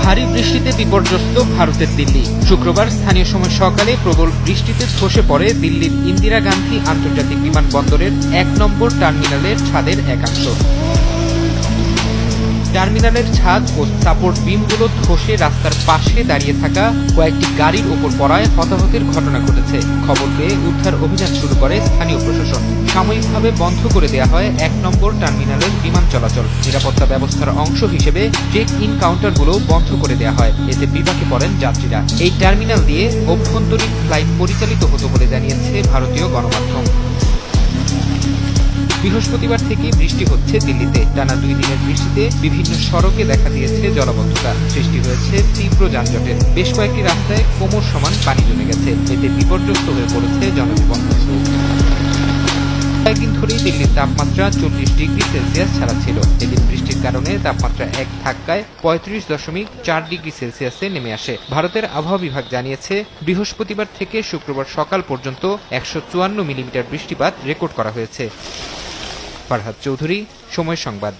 ভারী বৃষ্টিতে বিপর্যস্ত ভারতের দিল্লি। শুক্রবার স্থানীয় সময় সকালে প্রবল বৃষ্টিতে ধসে পড়ে দিল্লির ইন্দিরা গান্ধী আন্তর্জাতিক বিমানবন্দরের ১ নম্বর টার্মিনালের ছাদের একাংশ। টার্মিনালের ছাদ ও সাপোর্ট বিমগুলো ধসে রাস্তার পাশে দাঁড়িয়ে থাকা কয়েকটি গাড়ির ওপর পড়ায় হতাহতের ঘটনা ঘটেছে। খবর পেয়ে উদ্ধার অভিযান শুরু করে স্থানীয় প্রশাসন। সাময়িকভাবে বন্ধ করে দেওয়া হয় ১ নম্বর টার্মিনালের বিমান চলাচল। নিরাপত্তা ব্যবস্থার অংশ হিসেবে চেক ইন কাউন্টারগুলো বন্ধ করে দেওয়া হয়। এতে বিপাকে পড়েন যাত্রীরা। এই টার্মিনাল দিয়ে অভ্যন্তরীণ ফ্লাইট পরিচালিত হতো বলে জানিয়েছে ভারতীয় গণমাধ্যম। বৃহস্পতিবার থেকে বৃষ্টি হচ্ছে দিল্লিতে। টানা ২ দিনের বৃষ্টিতে বিভিন্ন সড়কে দেখা দিয়েছে জলাবদ্ধতা। সৃষ্টি হয়েছে তীব্র যানজটের। বেশ কয়েকটি রাস্তায় কোমর সমান পানি জমে গেছে। এতে বিপর্যস্ত হয়ে পড়েছে জনজীবন। কয়েকদিন ধরেই দিল্লির তাপমাত্রা ৪০ ডিগ্রি সেলসিয়াস ছাড়া ছিল। এদিন বৃষ্টির কারণে তাপমাত্রা এক ধাক্কায় ৩৫.৪ ডিগ্রি সেলসিয়াসে নেমে আসে। ভারতের আবহাওয়া বিভাগ জানিয়েছে, বৃহস্পতিবার থেকে শুক্রবার সকাল পর্যন্ত ১৫৪ মিলিমিটার বৃষ্টিপাত রেকর্ড করা হয়েছে। ফারহাদ চৌধুরী, সময় সংবাদ।